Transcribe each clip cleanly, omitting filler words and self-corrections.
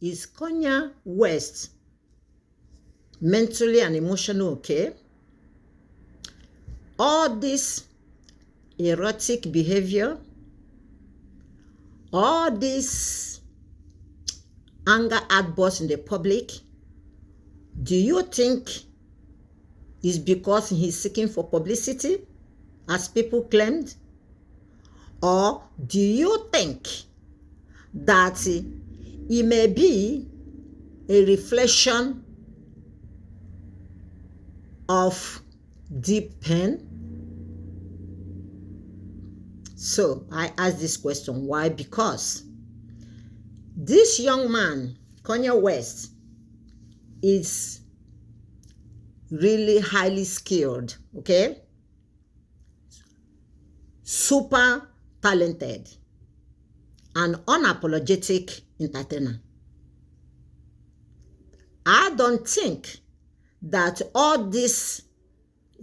is Kanye West mentally and emotionally okay? All this erotic behavior, all this anger outbursts in the public, do you think is because he's seeking for publicity, as people claimed? Or do you think that it may be a reflection of deep pain? So I ask this question. Why? Because this young man, Kanye West, is really highly skilled, okay? Super talented and unapologetic entertainer. I don't think that all this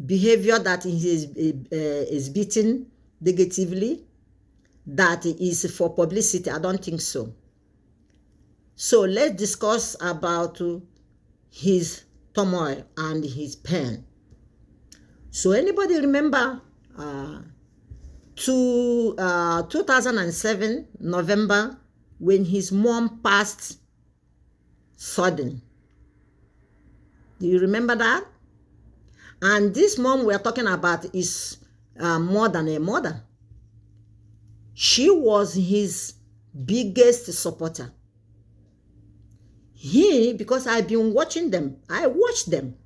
behavior that he is beaten negatively, that is for publicity. I don't think so. So let's discuss about his turmoil and his pain. So anybody remember 2007 November when his mom passed sudden? Do you remember that? And this mom we're talking about is more than a mother. She was his biggest supporter. Because I've been watching them, I watched them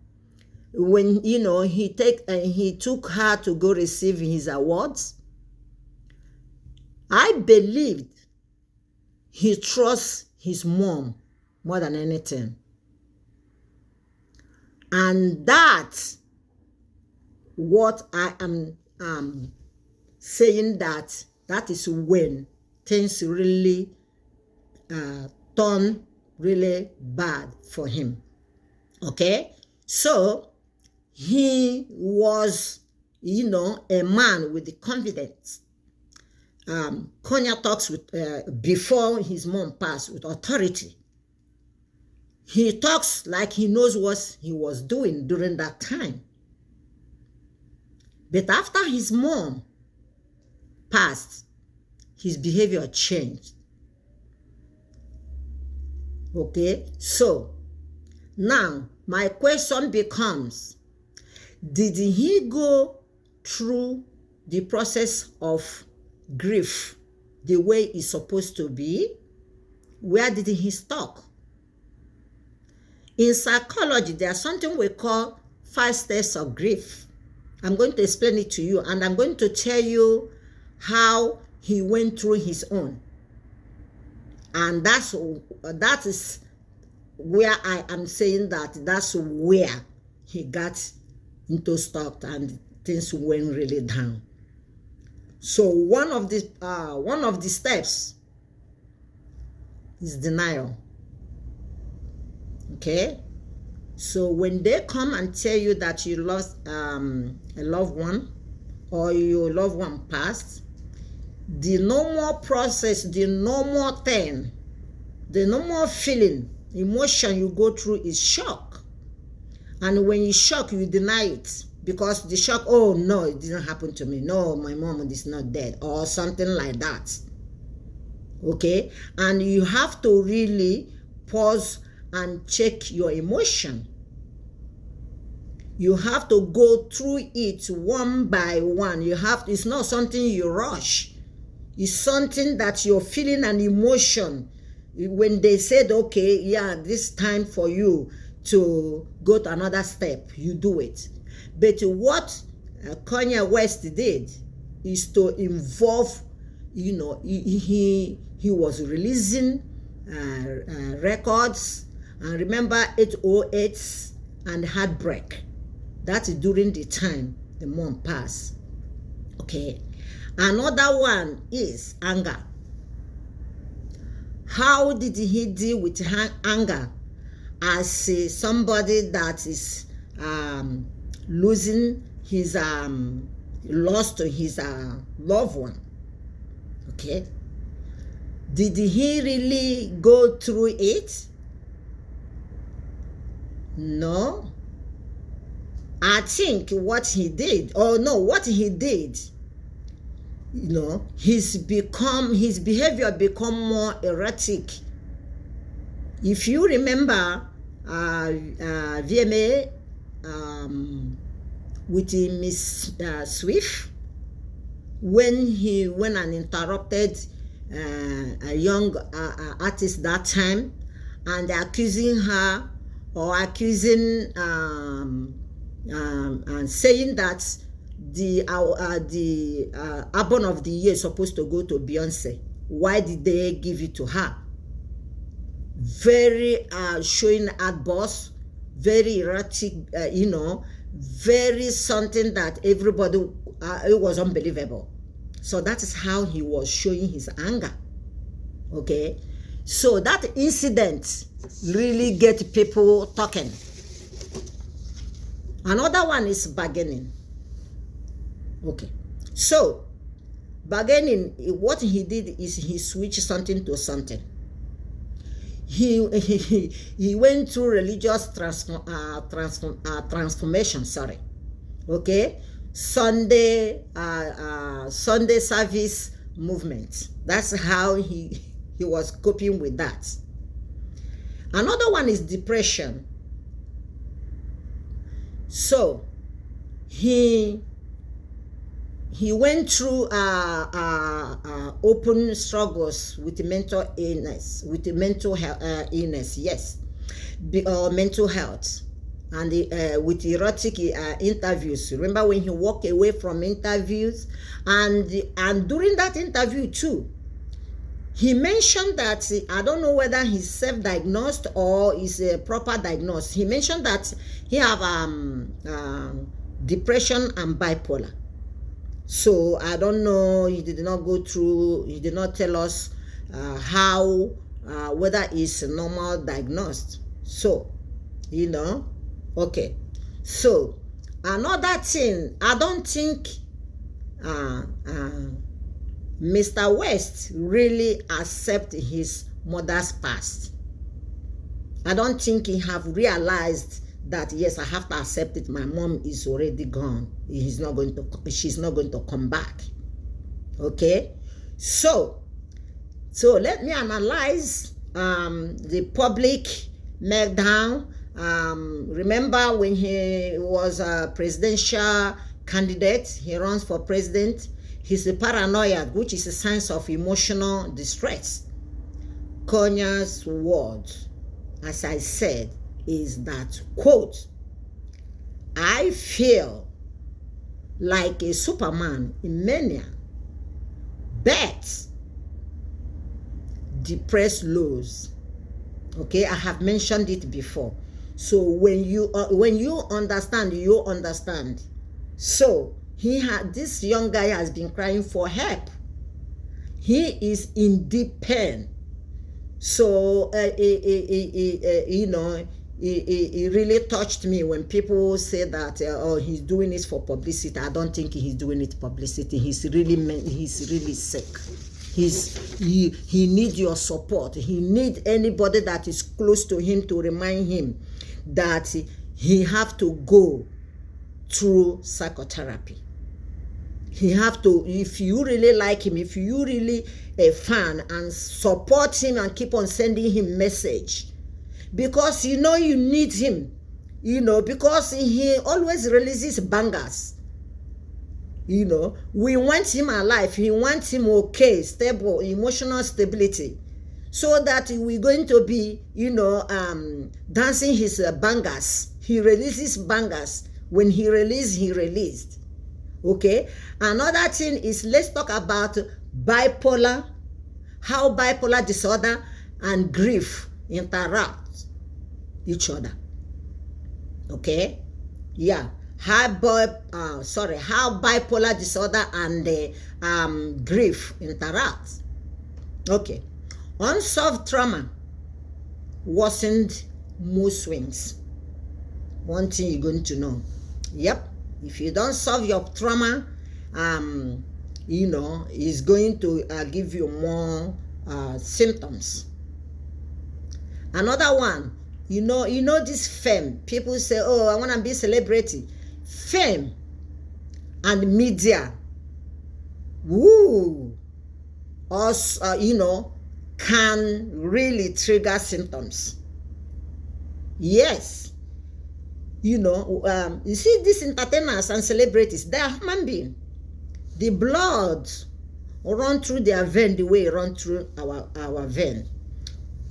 when he took her to go receive his awards. I believed he trusts his mom more than anything. And that's what I am saying, that is when things really turn really bad for him. Okay? So he was, a man with the confidence. Kanye talks with, before his mom passed, with authority. He talks like he knows what he was doing during that time. But after his mom passed, his behavior changed. Okay, so now my question becomes, did he go through the process of grief the way it's supposed to be? Where did he stop? In psychology, there's something we call 5 steps of grief. I'm going to explain it to you, and I'm going to tell you how he went through his own. And that is where I am saying that's where he got into stuck and things went really down. So one of the steps is denial. Okay? So when they come and tell you that you lost a loved one, or your loved one passed, the normal process, the normal thing, the normal feeling, emotion you go through is shock. And when you shock, you deny it, because the shock, oh no, it didn't happen to me. No, my mom is not dead, or something like that. Okay? And you have to really pause and check your emotion. You have to go through it one by one. It's not something you rush. It's something that you're feeling, an emotion. When they said, okay, yeah, this time for you to go to another step, you do it. But what Kanye West did is to involve, he was releasing records, and remember 808 and Heartbreak. That's during the time the mom passed. Okay. Another one is anger. How did he deal with anger as somebody that is losing his loss to his loved one? Okay. Did he really go through it? No. I think what he did, what he did, his behavior become more erratic. If you remember VMA with Miss Swift, when he went and interrupted a young artist that time, and accusing her or accusing and saying that the album of the year is supposed to go to Beyonce. Why did they give it to her? Very showing outbursts, very erratic, very something that everybody, it was unbelievable. So that is how he was showing his anger. Okay, so that incident really get people talking. Another one is bargaining. Okay, so bargaining, what he did is he switched something to something. He went through religious transformation. Sorry, okay, Sunday service movement. That's how he was coping with that. Another one is depression. So he went through open struggles with mental illness, mental illness, yes, mental health, and with erotic interviews. Remember when he walked away from interviews, and during that interview too, he mentioned that, I don't know whether he's self-diagnosed or is a proper diagnosed. He mentioned that he have depression and bipolar. So I don't know, he did not tell us how, whether it's normal diagnosed. So, okay. So another thing, I don't think Mr. West really accept his mother's past. I don't think he have realized that, yes, I have to accept it. My mom is already gone. She's not going to come back. Okay? So let me analyze the public meltdown. Remember when he was a presidential candidate, he runs for president. He's a paranoia, which is a sign of emotional distress. Kanye's word, as I said, is that, quote, I feel like a Superman in mania, but depressed lows. Okay, I have mentioned it before. So when you understand, you understand. So this young guy has been crying for help. He is in deep pain. So it really touched me when people say that he's doing it for publicity. I don't think he's doing it publicity. He's really sick. He needs your support. He needs anybody that is close to him to remind him that he have to go through psychotherapy. He have to, if you really like him, if you really a fan, and support him and keep on sending him message, because you need him, because he always releases bangers. We want him alive. We want him okay, stable, emotional stability, so that we're going to be, dancing his bangers. He releases bangers. When he released. Okay. Another thing is, let's talk about bipolar, how bipolar disorder and grief interact each other. Okay. Yeah. How bipolar disorder and grief interact. Okay. Unsolved trauma worsened mood swings. One thing you're going to know. Yep. If you don't solve your trauma, it's going to give you more symptoms. Another one, you know this fame. People say, oh, I want to be a celebrity. Fame and media, woo, also, can really trigger symptoms. Yes. You see these entertainers and celebrities, they are human beings. The blood run through their vein the way it run through our vein.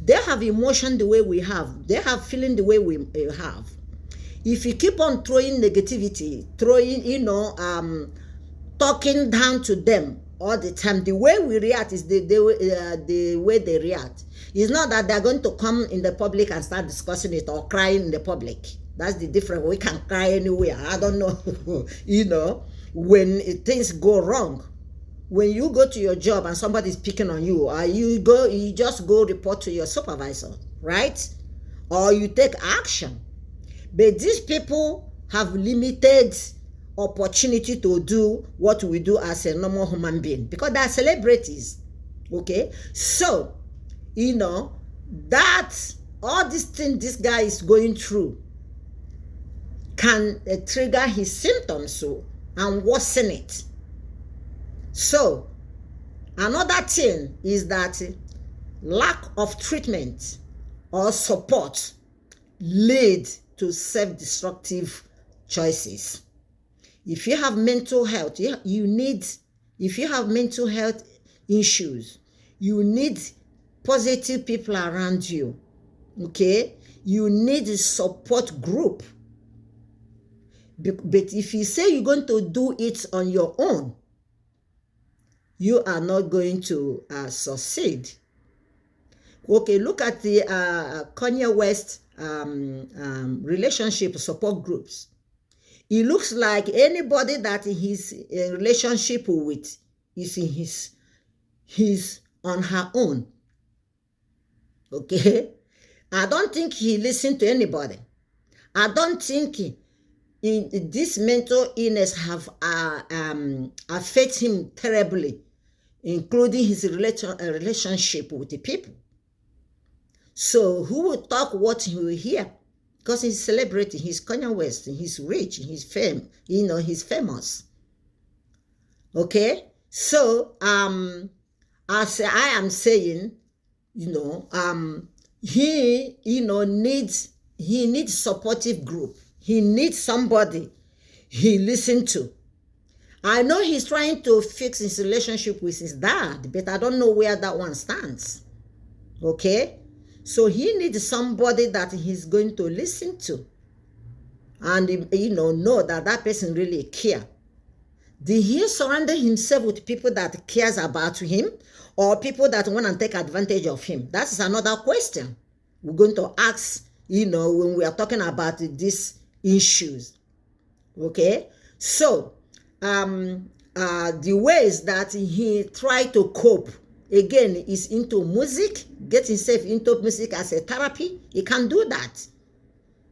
They have emotion the way we have. They have feeling the way we have. If you keep on throwing negativity, talking down to them all the time, the way we react is the way they react. It's not that they're going to come in the public and start discussing it or crying in the public. That's the difference. We can cry anywhere. I don't know. When things go wrong. When you go to your job and somebody's picking on you, or you just go report to your supervisor, right? Or you take action. But these people have limited opportunity to do what we do as a normal human being because they are celebrities. Okay? So, that all these things this guy is going through can trigger his symptoms and worsen it. So, another thing is that lack of treatment or support lead to self-destructive choices. If you have mental health, if you have mental health issues, you need positive people around you. Okay? You need a support group. But if you say you're going to do it on your own, you are not going to succeed. Okay, look at the Kanye West relationship support groups. It looks like anybody that he's in relationship with is in he's on her own. Okay? I don't think he listened to anybody. I don't think this mental illness have affected him terribly, including his relationship with the people. So who will talk what he will hear? Because he's celebrating, he's Kanye West, he's rich, he's he's famous. Okay? So as I am saying, he needs supportive group. He needs somebody he listen to. I know he's trying to fix his relationship with his dad, but I don't know where that one stands. Okay? So he needs somebody that he's going to listen to. And, know that that person really cares. Did he surround himself with people that cares about him or people that want to take advantage of him? That's another question we're going to ask, when we are talking about these issues. Okay? So, the ways that he tried to cope, again, is into music, get himself into music as a therapy. He can do that.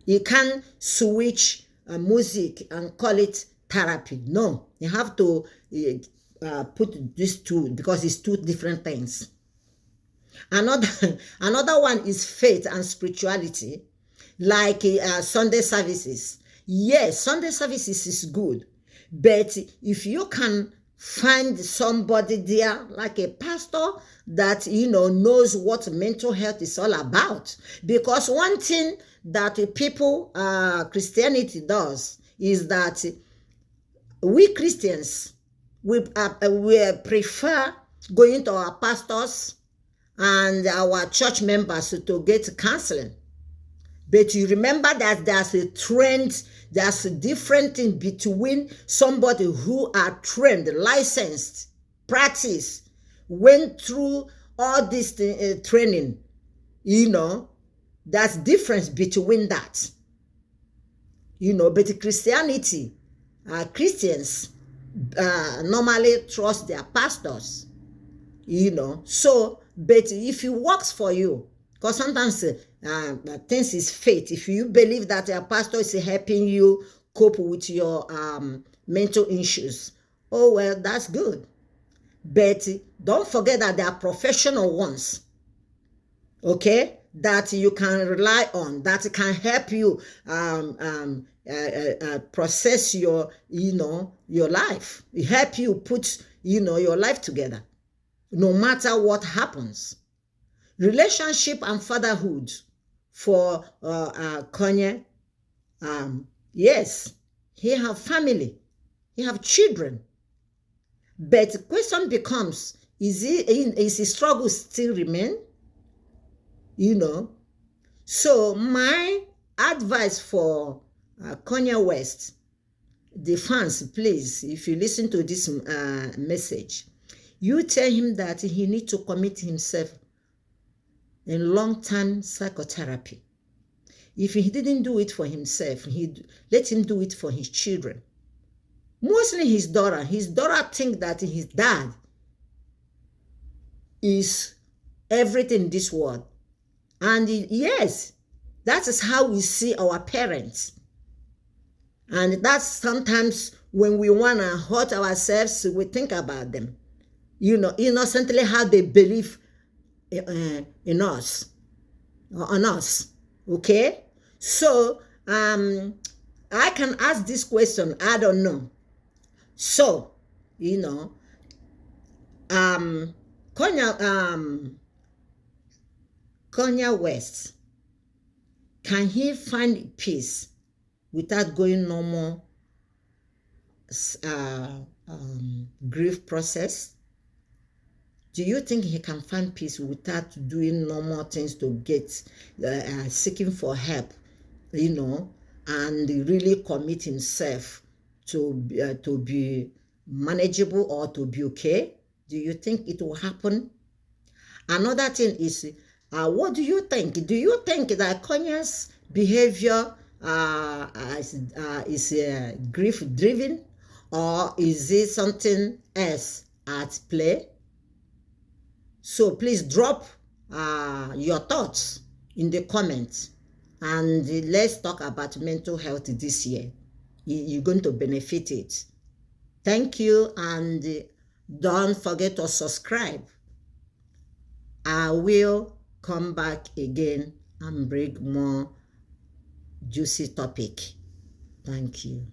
He can switch music and call it therapy. No, you have to put these two because it's two different things. Another one is faith and spirituality, like Sunday services. Yes, Sunday services is good, but if you can find somebody there, like a pastor that, knows what mental health is all about. Because one thing that people, Christianity does is that we Christians, we prefer going to our pastors and our church members to get counseling. But you remember that there's a trend, there's a different thing between somebody who are trained, licensed, practiced, went through all this training, there's difference between that. But Christianity, Christians normally trust their pastors, So, but if it works for you, because sometimes things is faith. If you believe that your pastor is helping you cope with your mental issues, oh well, that's good. But don't forget that they are professional ones, okay, that you can rely on, that can help you process your, your life, help you put, your life together, no matter what happens. Relationship and fatherhood for Kanye, yes, he have family, he have children, but the question becomes, is his struggle still remain? So my advice for Kanye West, the fans, please, if you listen to this message, you tell him that he need to commit himself in long-term psychotherapy. If he didn't do it for himself, let him do it for his children. Mostly his daughter. His daughter think that his dad is everything in this world. And yes, that is how we see our parents. And that's sometimes when we want to hurt ourselves, we think about them. Innocently how they believe in us, on us. Okay? So, I can ask this question, I don't know. So, Kanye West, can he find peace without going normal grief process? Do you think he can find peace without doing normal things to get seeking for help, and really commit himself to be manageable or to be okay? Do you think it will happen? Another thing is, what do you think? Do you think that Kanye's behavior is grief-driven, or is it something else at play? So please drop your thoughts in the comments, and let's talk about mental health this year. You're going to benefit it. Thank you, and don't forget to subscribe. I will come back again and bring more juicy topic. Thank you.